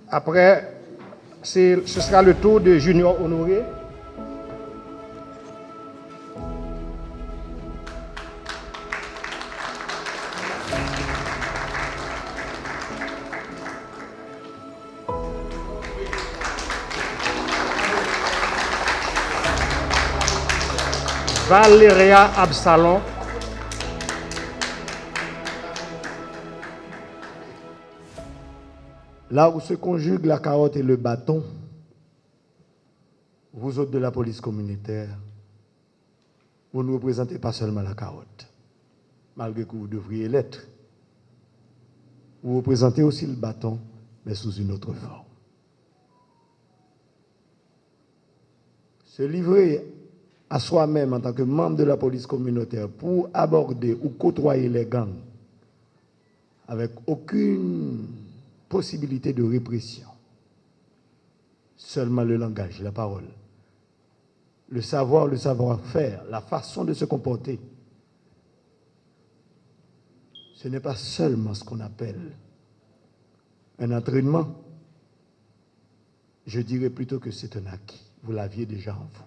Après, ce sera le tour de Junior Honoré. Valéria Absalon. Là où se conjuguent la carotte et le bâton, vous autres de la police communautaire, vous ne représentez pas seulement la carotte, malgré que vous devriez l'être. Vous représentez aussi le bâton, mais sous une autre forme. Se livrer à soi-même en tant que membre de la police communautaire pour aborder ou côtoyer les gangs avec aucune possibilité de répression, seulement le langage, la parole, le savoir-faire, la façon de se comporter, ce n'est pas seulement ce qu'on appelle un entraînement. Je dirais plutôt que c'est un acquis. Vous l'aviez déjà en vous.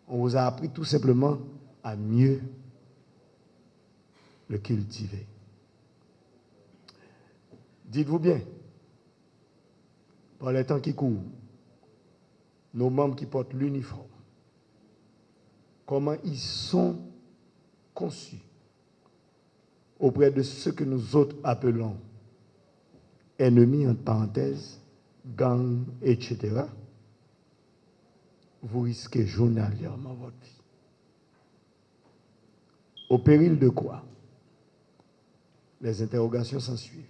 On vous a appris tout simplement à mieux le cultiver. Dites-vous bien, par les temps qui courent, nos membres qui portent l'uniforme, comment ils sont conçus auprès de ce que nous autres appelons ennemis, entre parenthèses, gangs, etc., vous risquez journalièrement votre vie. Au péril de quoi? Les interrogations s'en suivent.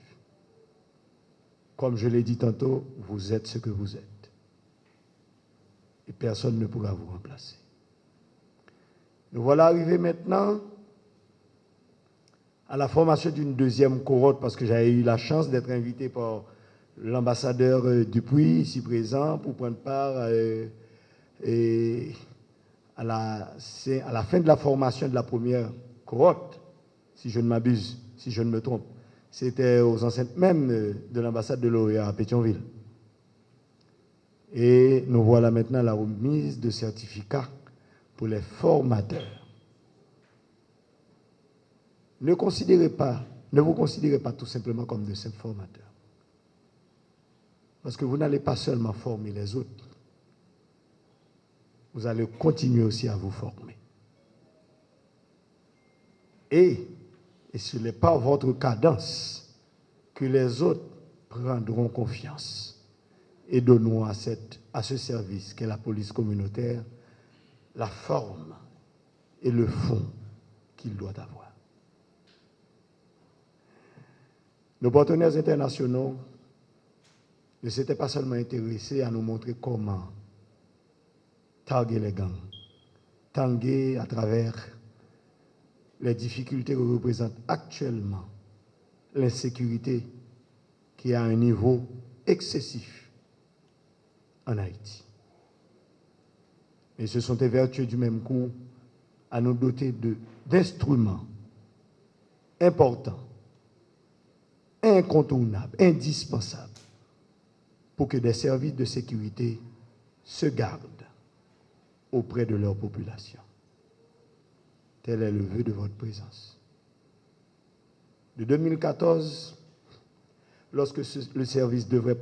Comme je l'ai dit tantôt, vous êtes ce que vous êtes. Et personne ne pourra vous remplacer. Nous voilà arrivés maintenant à la formation d'une deuxième cohorte, parce que j'avais eu la chance d'être invité par l'ambassadeur Dupuis, ici présent, pour prendre part à la fin de la formation de la première cohorte, si je ne m'abuse, si je ne me trompe. C'était aux enceintes même de l'ambassade de l'OEA à Pétionville. Et nous voilà maintenant à la remise de certificats pour les formateurs. Ne vous considérez pas tout simplement comme de simples formateurs. Parce que vous n'allez pas seulement former les autres, vous allez continuer aussi à vous former. Et ce n'est pas votre cadence que les autres prendront confiance et donneront à ce service qu'est la police communautaire la forme et le fond qu'il doit avoir. Nos partenaires internationaux ne s'étaient pas seulement intéressés à nous montrer comment targuer les gangs, tanguer à travers les difficultés que représente actuellement l'insécurité qui est à un niveau excessif en Haïti. Et se sont évertués du même coup à nous doter d'instruments importants, incontournables, indispensables pour que des services de sécurité se gardent auprès de leur population. Tel est le vœu de votre présence. De 2014, lorsque le service devait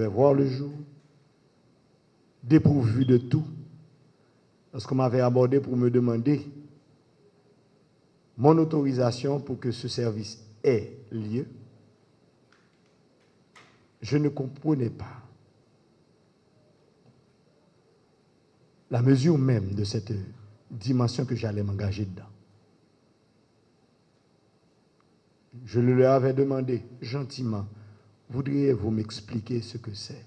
voir le jour, dépourvu de tout, lorsqu'on m'avait abordé pour me demander mon autorisation pour que ce service ait lieu, je ne comprenais pas la mesure même de cette dimension que j'allais m'engager dedans. Je leur avais demandé gentiment, voudriez-vous m'expliquer ce que c'est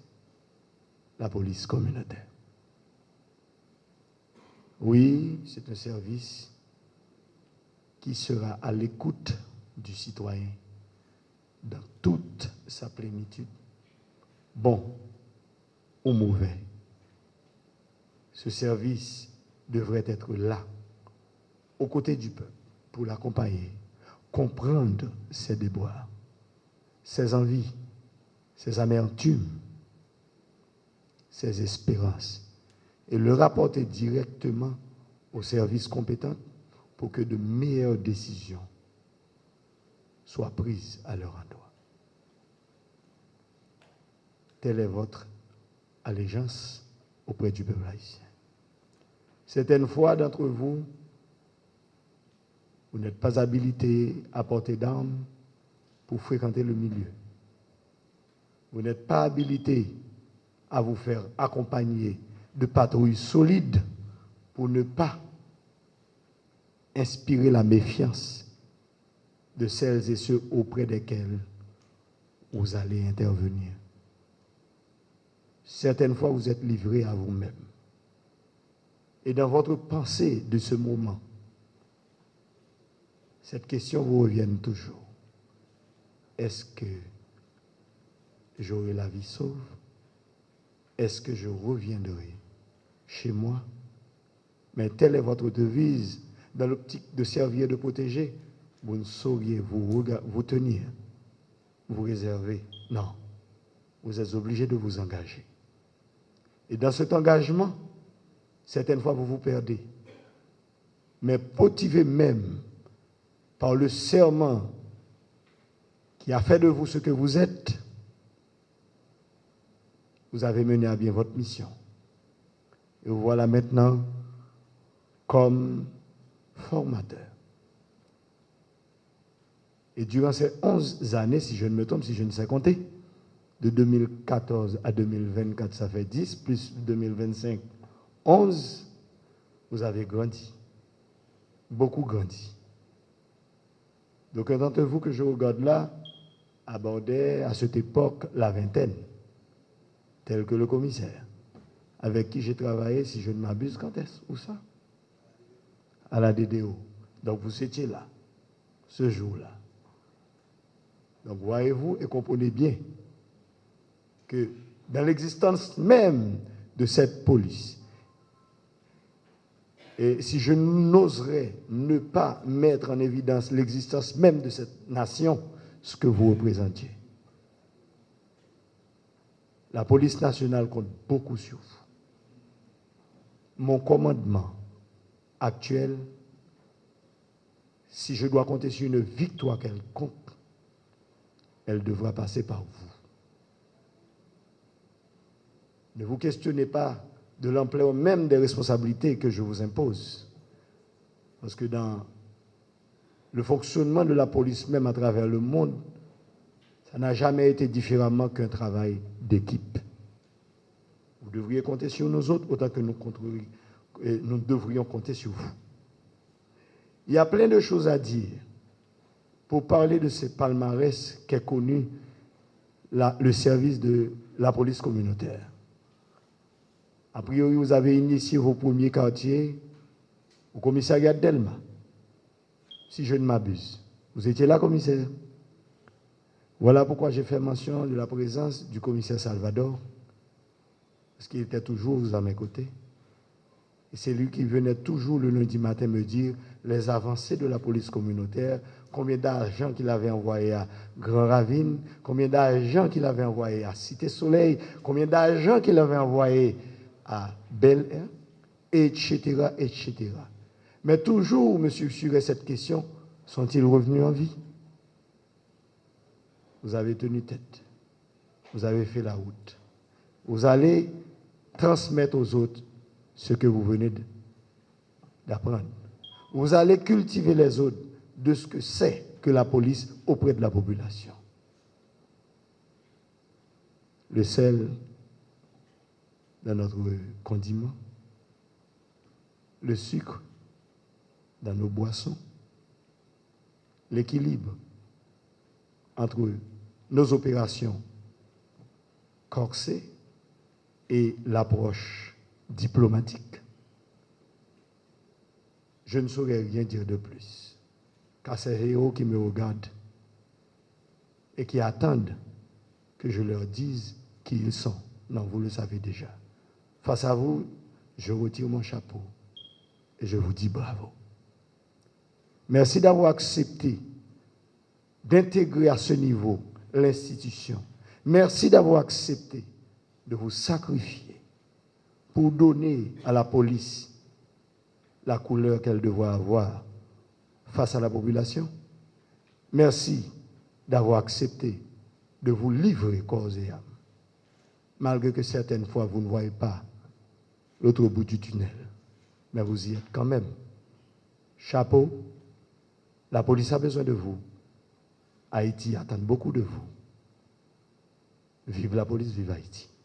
la police communautaire? Oui, c'est un service qui sera à l'écoute du citoyen dans toute sa plénitude, bon ou mauvais. Ce service devrait être là, aux côtés du peuple, pour l'accompagner, comprendre ses déboires, ses envies, ses amertumes, ses espérances, et le rapporter directement aux services compétents pour que de meilleures décisions soient prises à leur endroit. Telle est votre allégeance auprès du peuple haïtien. Certaines fois d'entre vous, vous n'êtes pas habilité à porter d'armes pour fréquenter le milieu. Vous n'êtes pas habilité à vous faire accompagner de patrouilles solides pour ne pas inspirer la méfiance de celles et ceux auprès desquels vous allez intervenir. Certaines fois, vous êtes livré à vous-même. Et dans votre pensée de ce moment, cette question vous revient toujours. Est-ce que j'aurai la vie sauve? Est-ce que je reviendrai chez moi? Mais telle est votre devise dans l'optique de servir et de protéger. Vous ne sauriez vous tenir, vous réserver. Non, vous êtes obligé de vous engager. Et dans cet engagement, certaines fois vous vous perdez. Mais motivé même par le serment qui a fait de vous ce que vous êtes, vous avez mené à bien votre mission. Et vous voilà maintenant comme formateur. Et durant ces 11 années, si je ne me trompe, si je ne sais compter, de 2014 à 2024, ça fait 10, plus 2025, 11, vous avez grandi. Beaucoup grandi. Donc, un d'entre vous que je regarde là, abordait à cette époque la vingtaine, tel que le commissaire, avec qui j'ai travaillé, si je ne m'abuse, quand est-ce? Où ça? À la DDO. Donc, vous étiez là, ce jour-là. Donc, voyez-vous et comprenez bien que dans l'existence même de cette police, et si je n'oserais ne pas mettre en évidence l'existence même de cette nation, ce que vous représentiez. La police nationale compte beaucoup sur vous. Mon commandement actuel, si je dois compter sur une victoire quelconque, elle devra passer par vous. Ne vous questionnez pas de l'ampleur même des responsabilités que je vous impose. Parce que dans le fonctionnement de la police même à travers le monde, ça n'a jamais été différemment qu'un travail d'équipe. Vous devriez compter sur nous autres autant que nous devrions compter sur vous. Il y a plein de choses à dire pour parler de ce palmarès qu'est connu le service de la police communautaire. A priori, vous avez initié vos premiers quartiers au commissariat d'Elma, si je ne m'abuse. Vous étiez là, commissaire? Voilà pourquoi j'ai fait mention de la présence du commissaire Salvador, parce qu'il était toujours à mes côtés. Et c'est lui qui venait toujours le lundi matin me dire les avancées de la police communautaire, combien d'argent qu'il avait envoyé à Grand Ravine, combien d'argent qu'il avait envoyé à Cité Soleil, combien d'argent qu'il avait envoyé à Bel Air, etc., etc. Mais toujours, monsieur, sur cette question, sont-ils revenus en vie? Vous avez tenu tête. Vous avez fait la route. Vous allez transmettre aux autres ce que vous venez d'apprendre. Vous allez cultiver les autres de ce que c'est que la police auprès de la population. Le sel dans notre condiment, le sucre dans nos boissons, l'équilibre entre nos opérations corsées et l'approche diplomatique. Je ne saurais rien dire de plus, car ces héros qui me regardent et qui attendent que je leur dise qui ils sont. Non, vous le savez déjà. Face à vous, je retire mon chapeau et je vous dis bravo. Merci d'avoir accepté d'intégrer à ce niveau l'institution, Merci d'avoir accepté de vous sacrifier pour donner à la police la couleur qu'elle devrait avoir face à la population. Merci d'avoir accepté de vous livrer corps et âme, malgré que certaines fois vous ne voyez pas l'autre bout du tunnel, mais vous y êtes quand même. Chapeau, la police a besoin de vous. Haïti attend beaucoup de vous. Vive la police, vive Haïti.